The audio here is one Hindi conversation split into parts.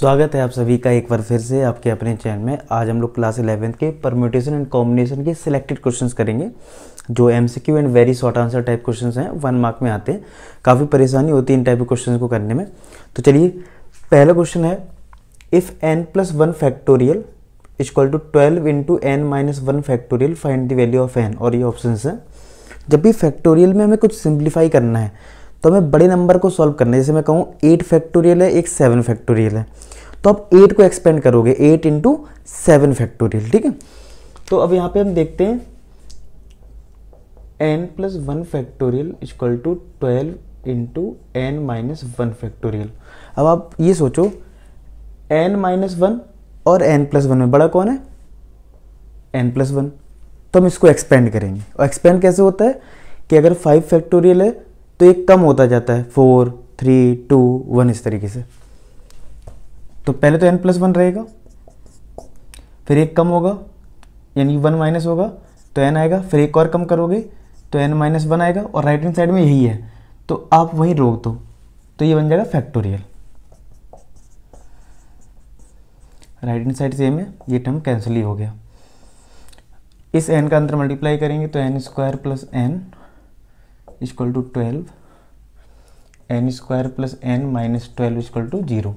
स्वागत है आप सभी का एक बार फिर से आपके अपने चैनल में। आज हम लोग क्लास 11th के परम्यूटेशन एंड कॉम्बिनेशन के सिलेक्टेड क्वेश्चंस करेंगे, जो MCQ and very short answer type questions हैं, 1 मार्क में आते हैं। काफ़ी परेशानी होती है इन टाइप के क्वेश्चंस को करने में। तो चलिए, पहला क्वेश्चन है, if n+1 factorial equal to 12 into n-1 factorial find the value of n। और ये ऑप्शन है, जब भी फैक्टोरियल में हमें कुछ सिंप्लीफाई करना है तो हमें बड़े नंबर को सॉल्व करना है। जैसे मैं कहूँ 8 फैक्टोरियल है, एक 7 फैक्टोरियल है, तो आप 8 को एक्सपेंड करोगे, 8 इंटू 7 फैक्टोरियल। ठीक है, तो अब यहाँ पे हम देखते हैं n+1 factorial equal to 12 into n-1 factorial. अब आप ये सोचो, n-1 और n+1 में बड़ा कौन है? n+1। तो हम इसको एक्सपेंड करेंगे। और एक्सपेंड कैसे होता है कि अगर 5 फैक्टोरियल है तो एक कम होता जाता है, 4, 3, 2, 1 इस तरीके से। तो पहले तो n+1 रहेगा, फिर एक कम होगा यानी 1 माइनस होगा तो n आएगा, फिर एक और कम करोगे तो n-1 आएगा, और राइट हैंड साइड में यही है तो आप वहीं रोक दो, तो ये बन जाएगा factorial. Right hand side same है, ये टर्म कैंसिल ही हो गया। इस n का अंतर मल्टीप्लाई करेंगे तो n² plus n equal to 12, n² plus n - 12 equal to 0।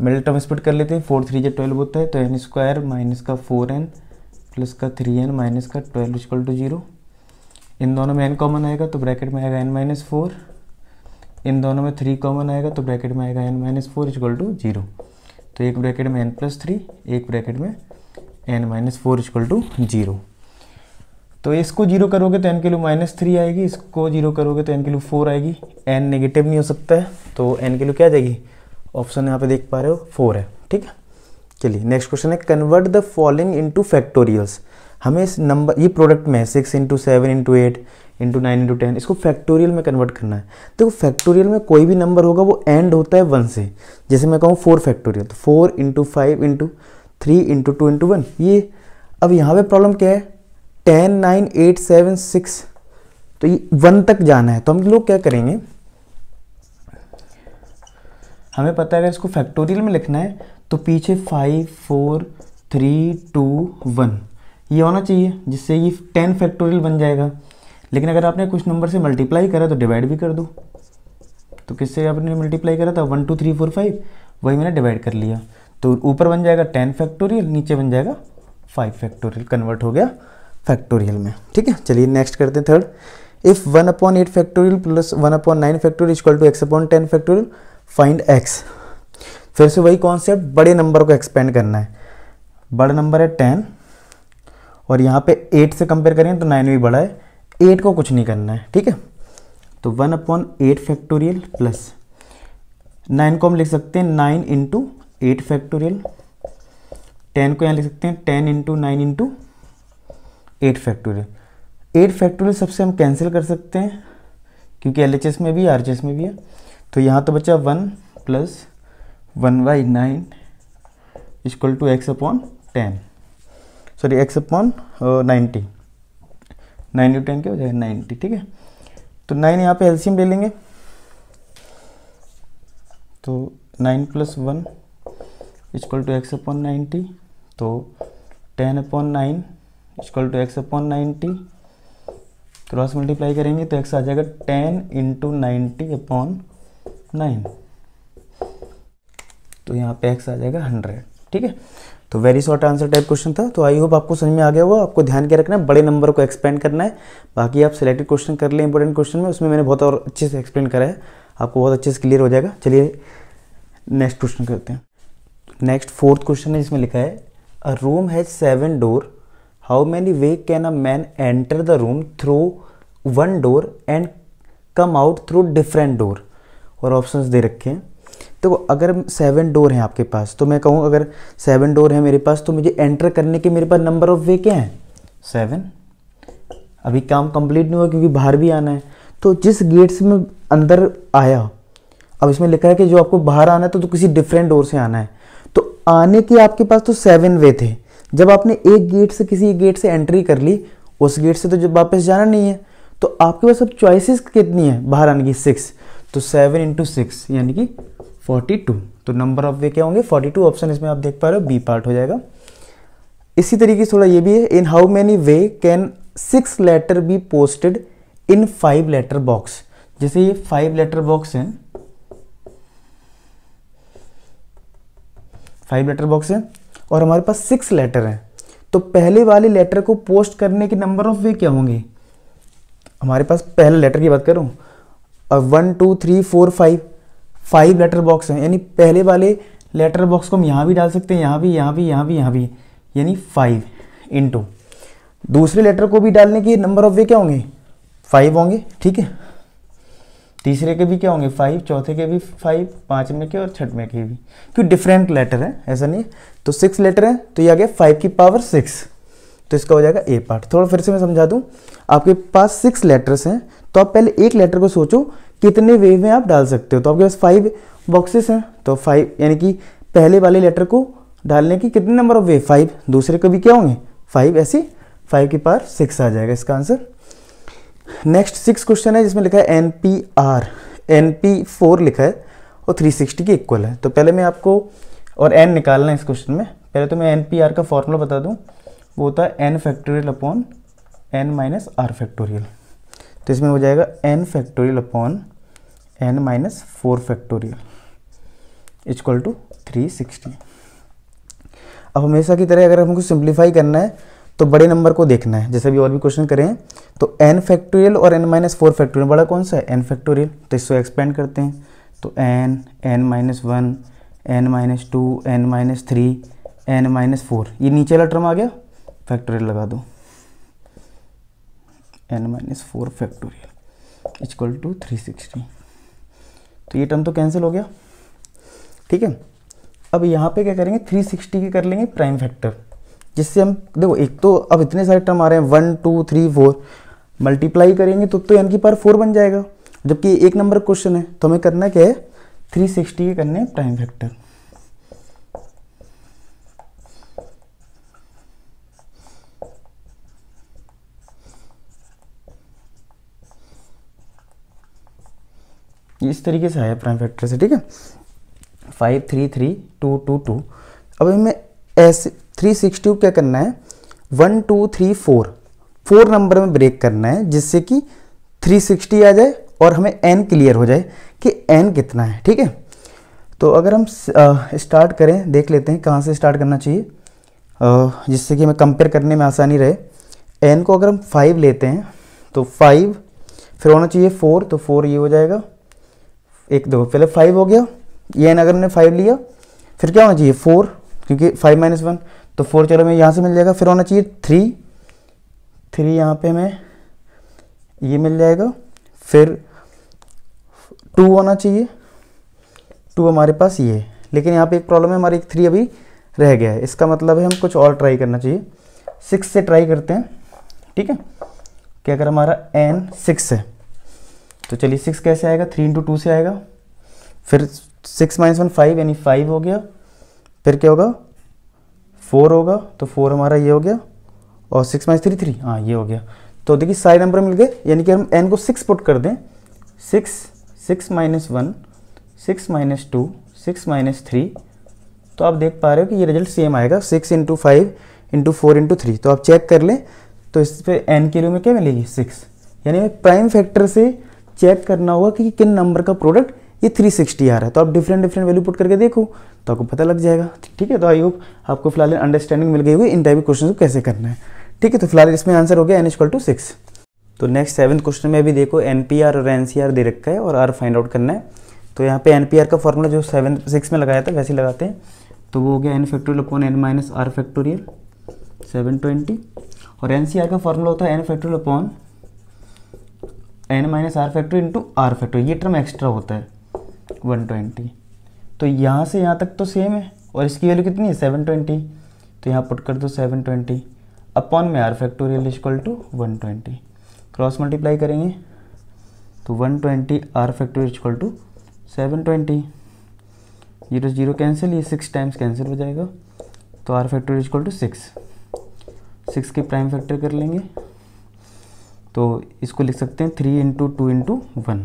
Middle term split कर लेते हैं, 4 3 12 होता है, तो n² माइनस का 4n प्लस का 3n माइनस का 12 इक्वल टू 0। इन दोनों में n कॉमन आएगा तो ब्रैकेट में आएगा n-4, इन दोनों में 3 कॉमन आएगा तो ब्रैकेट में आएगा n-4 इक्वल टू 0। तो एक ब्रैकेट में n+3, एक ब्रैकेट में n-4 इक्वल टू 0। तो इसको 0 करोगे तो n की वैल्यू -3 आएगी, इसको 0 करोगे तो n की वैल्यू 4 आएगी। n नेगेटिव नहीं हो सकता है, तो n की वैल्यू क्या आ जाएगी? ऑप्शन यहाँ पे देख पा रहे हो 4 है। ठीक है, चलिए नेक्स्ट क्वेश्चन है, convert the following into factorials. हमें इस नंबर, ये प्रोडक्ट में है 6 इंटू 7 इंटू 8 इंटू 9 इंटू 10, इसको फैक्टोरियल में कन्वर्ट करना है। देखो फैक्टोरियल में कोई भी नंबर होगा वो एंड होता है 1 से। जैसे मैं कहूँ 4 फैक्टोरियल, तो 4 इंटू 5 इंटू 3 इंटू 2 इंटू 1। ये अब यहाँ पे प्रॉब्लम क्या है, 10, 9, 8, 7, 6, तो ये 1 तक जाना है। तो हम लोग क्या करेंगे, हमें पता है अगर इसको फैक्टोरियल में लिखना है तो पीछे 5, 4, 3, 2, 1 ये होना चाहिए, जिससे ये 10 फैक्टोरियल बन जाएगा। लेकिन अगर आपने कुछ नंबर से मल्टीप्लाई करा तो डिवाइड भी कर दो। तो किससे आपने मल्टीप्लाई करा था? 1 2 3 4 5, वही मैंने डिवाइड कर लिया। तो ऊपर बन जाएगा 10 फैक्टोरियल, नीचे बन जाएगा 5 फैक्टोरियल, कन्वर्ट हो गया फैक्टोरियल में। ठीक है, चलिए नेक्स्ट करते हैं third. If 1/8 factorial plus 1/9 factorial equal to x/10 factorial find x। फिर से वही कॉन्सेप्ट, बड़े नंबर को एक्सपेंड करना है। बड़ा नंबर है 10 और यहाँ पे 8 से कंपेयर करें तो 9 भी बड़ा है, 8 को कुछ नहीं करना है। ठीक है, तो 1/8 फैक्टोरियल प्लस 9 को हम लिख सकते हैं 9 इंटू 8 फैक्टोरियल, 10 को यहाँ लिख सकते हैं 10 इंटू 9 इंटू 8 फैक्टोरियल। 8 फैक्टोरियल सबसे हम कैंसिल कर सकते हैं क्योंकि LHS में भी RHS में भी है। तो यहाँ तो बचा 1 plus 1/9 equal to x/10, sorry x/90, 9 into 10 क्या हो जाएगा? 90। ठीक है, तो 9 यहाँ पे एलसीएम ले लेंगे, तो 9 प्लस 1 इक्वल टू x/90, तो 10/9 equal to x/90। Cross multiply करेंगे तो x आ जाएगा 10 इंटू 90/9, तो यहाँ पे x आ जाएगा 100। ठीक है, तो very short answer type question था। तो आई होप आपको समझ में आ गया होगा। आपको ध्यान क्या रखना है, बड़े नंबर को एक्सपेंड करना है। बाकी आप सिलेक्टेड क्वेश्चन कर लें इंपॉर्टेंट क्वेश्चन में, उसमें मैंने बहुत और अच्छे से एक्सप्लेन करा है, आपको बहुत अच्छे से क्लियर हो जाएगा। चलिए नेक्स्ट क्वेश्चन करते हैं। नेक्स्ट 4th क्वेश्चन है, जिसमें लिखा है, अ room has 7 door, how many way can a man enter the room through 1 door and come out through different door. और ऑप्शंस दे रखे हैं। देखो अगर 7 डोर हैं आपके पास, तो मैं कहूँ अगर 7 डोर है मेरे पास, तो मुझे एंटर करने के मेरे पास नंबर ऑफ वे क्या है? 7। अभी काम कंप्लीट नहीं हुआ क्योंकि बाहर भी आना है। तो जिस गेट से मैं अंदर आया, अब इसमें लिखा है कि जो आपको बाहर आना है तो किसी डिफरेंट डोर से आना है। तो आने के आपके पास तो 7 वे थे। जब आपने एक गेट से किसी गेट से एंट्री कर ली, उस गेट से तो जब वापस जाना नहीं है, तो आपके पास अब चॉइसेस कितनी है बाहर आने की? 6। तो 7 इंटू 6 यानी कि 42। तो नंबर ऑफ वे क्या होंगे 42, ऑप्शन इसमें आप देख पा रहे हो बी पार्ट हो जाएगा। इसी तरीके से थोड़ा ये भी है, in how many way can 6 letter be posted in 5 letter box. जैसे ये 5 लेटर बॉक्स है, 5 लेटर बॉक्स है और हमारे पास 6 लेटर हैं, तो पहले वाले लेटर को पोस्ट करने के नंबर ऑफ वे क्या होंगे। हमारे पास पहले लेटर की बात करूं, 1 2 3 4 5 लेटर बॉक्स हैं, यानी पहले वाले लेटर बॉक्स को हम यहाँ भी डाल सकते हैं, यहाँ भी, यहाँ भी, यहाँ भी, यहाँ भी, यानी 5 इंटू दूसरे लेटर को भी डालने के नंबर ऑफ वे क्या होंगे 5 होंगे, ठीक है। तीसरे के भी क्या होंगे 5, चौथे के भी 5, पांचवें के और छठवें के भी, क्योंकि डिफरेंट लेटर है, ऐसा नहीं है। तो 6 लेटर है तो ये आ गया 5 की पावर 6, तो इसका हो जाएगा ए पार्ट। थोड़ा फिर से मैं समझा दूं, आपके पास 6 लेटर्स हैं तो आप पहले एक लेटर को सोचो कितने वे में आप डाल सकते हो। तो आपके पास 5 बॉक्सेस हैं, तो 5 यानी कि पहले वाले लेटर को डालने की कितने नंबर ऑफ वे 5, दूसरे के भी क्या होंगे 5, ऐसे 5 की पावर 6 आ जाएगा इसका आंसर। नेक्स्ट 6 क्वेश्चन है जिसमें लिखा है NP4 लिखा है और 360 के इक्वल है। तो पहले मैं आपको और n निकालना है इस क्वेश्चन में। पहले तो मैं NPR का फॉर्मूला बता दूं, वो होता है n factorial upon n minus r factorial. तो इसमें हो जाएगा n factorial upon n minus 4 factorial equal to 360। अब हमेशा की तरह अगर हमको सिंप्लीफाई करना है तो बड़े नंबर को देखना है, जैसे भी और भी क्वेश्चन करें हैं। तो n फैक्टोरियल और n माइनस 4 फैक्टोरियल, बड़ा कौन सा है n फैक्टोरियल, तो इसको एक्सपेंड करते हैं। तो n minus 1, n minus 2, n minus 3, n minus 4, ये नीचे वाला टर्म आ गया, फैक्टोरियल लगा दो, n minus 4 factorial equal to 360। तो ये टर्म तो कैंसिल हो गया, ठीक है। अब यहाँ पे क्या करेंगे 360 के कर लेंगे प्राइम फैक्टर, जिससे हम देखो एक तो अब इतने सारे टर्म आ रहे हैं 1 2 3 4, मल्टीप्लाई करेंगे तो n की पावर 4 बन जाएगा। जबकि एक नंबर क्वेश्चन है तो हमें करना क्या है 360 के करने हैं प्राइम फैक्टर। इस तरीके से आया प्राइम फैक्टर से, ठीक है। 5 3 3 2 2 2। अब हमें ऐसे 360 को क्या करना है 1 2 3 4 नंबर में ब्रेक करना है, जिससे कि 360 आ जाए और हमें n क्लियर हो जाए कि n कितना है, ठीक है। तो अगर हम स्टार्ट करें, देख लेते हैं कहाँ से स्टार्ट करना चाहिए, जिससे कि हमें कंपेयर करने में आसानी रहे। n को अगर हम 5 लेते हैं तो 5 फिर होना चाहिए 4, तो 4 ये हो जाएगा, एक दो पहले 5 हो गया, ये n अगर हमने 5 लिया फिर क्या होना चाहिए 4, क्योंकि 5 माइनस 1 तो 4, चलो मैं यहाँ से मिल जाएगा। फिर होना चाहिए 3 यहाँ पे हमें ये मिल जाएगा, फिर 2 होना चाहिए, 2 हमारे पास ये, लेकिन यहाँ पे एक प्रॉब्लम है, हमारी 3 अभी रह गया है। इसका मतलब है हम कुछ और ट्राई करना चाहिए, 6 से ट्राई करते हैं, ठीक है। कि अगर हमारा n 6 है तो चलिए 6 कैसे आएगा 3 इंटू 2 से आएगा, फिर 6 माइनस 1 5 यानी 5 हो गया, फिर क्या होगा 4 होगा, तो 4 हमारा ये हो गया, और 6 माइनस 3 3, हाँ ये हो गया। तो देखिए सारे नंबर मिल गए, यानी कि हम n को 6 पुट कर दें, 6 माइनस 1, 6 माइनस 2, 6 माइनस 3, तो आप देख पा रहे हो कि ये रिजल्ट सेम आएगा, 6 इंटू 5 इंटू 4 इंटू 3। तो आप चेक कर लें तो इस पर n की वैल्यू में क्या मिलेगी 6, यानी प्राइम फैक्टर से चेक करना होगा कि किन नंबर का प्रोडक्ट ये 360 आ रहा है। तो आप डिफरेंट वैल्यू पुट करके देखो तो आपको पता लग जाएगा, ठीक है। तो आई होप आपको फिलहाल अंडरस्टैंडिंग मिल गई होगी इन टाइप के क्वेश्चन को कैसे करना है, ठीक है। तो फिलहाल इसमें आंसर हो गया n इक्वल टू 6। तो नेक्स्ट 7th क्वेश्चन में भी देखो NPR और NCR दे रखा है और R फाइंड आउट करना है। तो यहाँ पे NPR का फॉर्मूला जो 6 में लगाया था वैसे ही लगाते हैं, तो वो हो गया n factorial upon n minus r factorial 720, और NCR का फॉर्मूला होता है n factorial upon n minus r factorial into r factorial, ये टर्म एक्स्ट्रा होता है 120। तो यहाँ से यहाँ तक तो सेम है, और इसकी वैल्यू कितनी है 720, तो यहाँ पुट कर दो 720 अपॉन में r factorial equal to 120, cross multiply करेंगे तो 120 r factorial equal to 720, 0 0 cancel, ये 6 टाइम्स कैंसिल हो जाएगा, तो r फैक्टोरियल इक्वल टू 6 के प्राइम फैक्टर कर लेंगे, तो इसको लिख सकते हैं 3 इंटू 2 इंटू 1,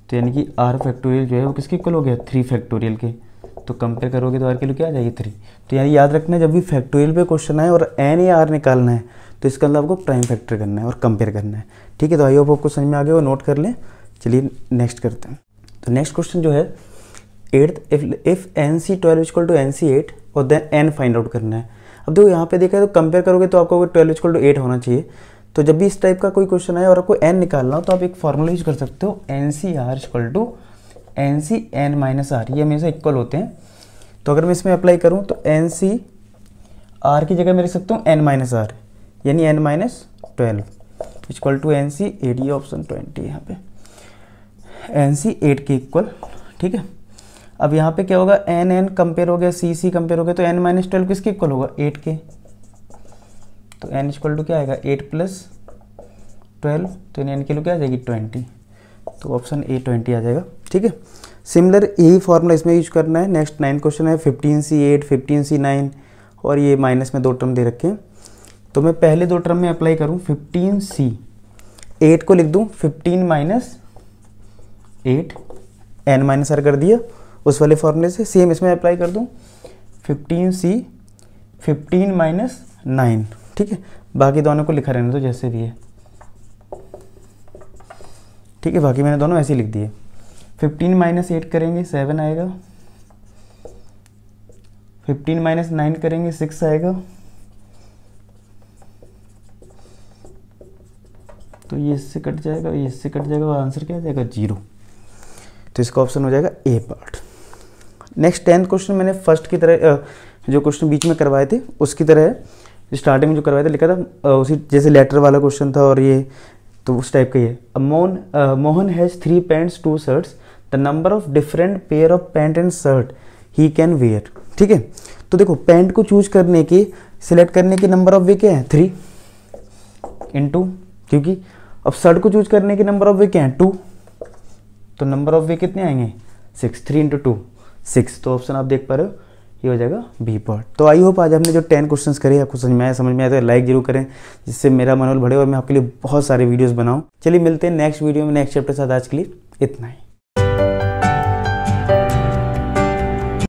तो यानी कि आर फैक्टोरियल जो है वो किसके इक्वल हो गया, 3 फैक्टोरियल के। तो कंपेयर करोगे तो आर की वैल्यू क्या आ जाएगी 3। तो यानी याद रखना जब भी फैक्टोरियल पे क्वेश्चन आए और एन या आर निकालना है तो इसका मतलब आपको प्राइम फैक्टर करना है और कंपेयर करना है। ठीक है, तो आई होप आपको समझ में आ गया, वो नोट कर लें। चलिए नेक्स्ट करते हैं। तो नेक्स्ट क्वेश्चन जो है 8th, if NC12 equal to NC8 और देन n फाइंड आउट करना है। अब देखो यहाँ पे देखा है तो कंपेयर करोगे तो आपको 12 इक्वल टू 8 होना चाहिए। तो जब भी इस टाइप का कोई क्वेश्चन आए और आपको n निकालना हो तो आप एक फॉर्मूला यूज कर सकते हो, NCR equal to NCn minus r, ये हमेशा इक्वल होते हैं। तो अगर मैं इसमें अप्लाई करूँ तो NCR की जगह मैं लिख सकता हूँ n माइनस आर, यानी n minus 12 equal to NC8, ये ऑप्शन 20 यहाँ पे NC8 के इक्वल। ठीक है, अब यहाँ पे क्या होगा, n कंपेयर हो गया, C कंपेयर हो गया, तो n माइनस 12 किसके इक्वल होगा, 8 के। तो n इक्वल टू क्या आएगा, 8 प्लस 12, तो n की वैल्यू क्या आ जाएगी 20। तो ऑप्शन A 20 आ जाएगा। ठीक है, सिमिलर यही फॉर्मूला इसमें यूज करना है। नेक्स्ट 9 क्वेश्चन है 15C8, 15C9 और ये माइनस में 2 टर्म दे रखे हैं। तो मैं पहले 2 टर्म में अप्लाई करूँ, 15C8 को लिख दूँ 15 माइनस 8, n माइनस आर कर दिया उस वाले फॉर्मूले से। सेम इसमें अप्लाई कर दूँ 15C 15 माइनस 9। ठीक है, बाकी दोनों को लिखा रहने दो जैसे भी है। ठीक है, बाकी मैंने दोनों ऐसे ही लिख दिए। 15 माइनस 8 करेंगे 7 आएगा, 15 माइनस 9 करेंगे 6 आएगा, तो ये इससे कट जाएगा, ये इससे कट जाएगा और आंसर क्या आ जाएगा 0। तो इसका ऑप्शन हो जाएगा ए पार्ट। नेक्स्ट 10th क्वेश्चन मैंने फर्स्ट की तरह जो क्वेश्चन बीच में करवाए थे उसकी तरह स्टार्टिंग में जो करवाए थे लिखा था उसी जैसे लेटर वाला क्वेश्चन था, और ये तो उस टाइप का ही है। Mohan has 3 pants 2 shirts, the number of different pair of pant and shirt he can wear. ठीक है, तो देखो पैंट को चूज करने की सिलेक्ट करने की नंबर ऑफ वे क्या है 3 इंटू, क्योंकि अब शर्ट को चूज करने की नंबर ऑफ वे क्या है 2, तो नंबर ऑफ वे कितने आएंगे 6, 3 इंटू 2 6। तो ऑप्शन आप देख पा रहे हो ये हो जाएगा बी पार्ट। तो आई होप आज हमने जो 10 क्वेश्चंस करे आपको समझ में आया तो लाइक जरूर करें, जिससे मेरा मनोबल बढ़े और मैं आपके लिए बहुत सारे वीडियोस बनाऊं। चलिए मिलते हैं नेक्स्ट वीडियो में नेक्स्ट चैप्टर के साथ। आज के लिए इतना ही।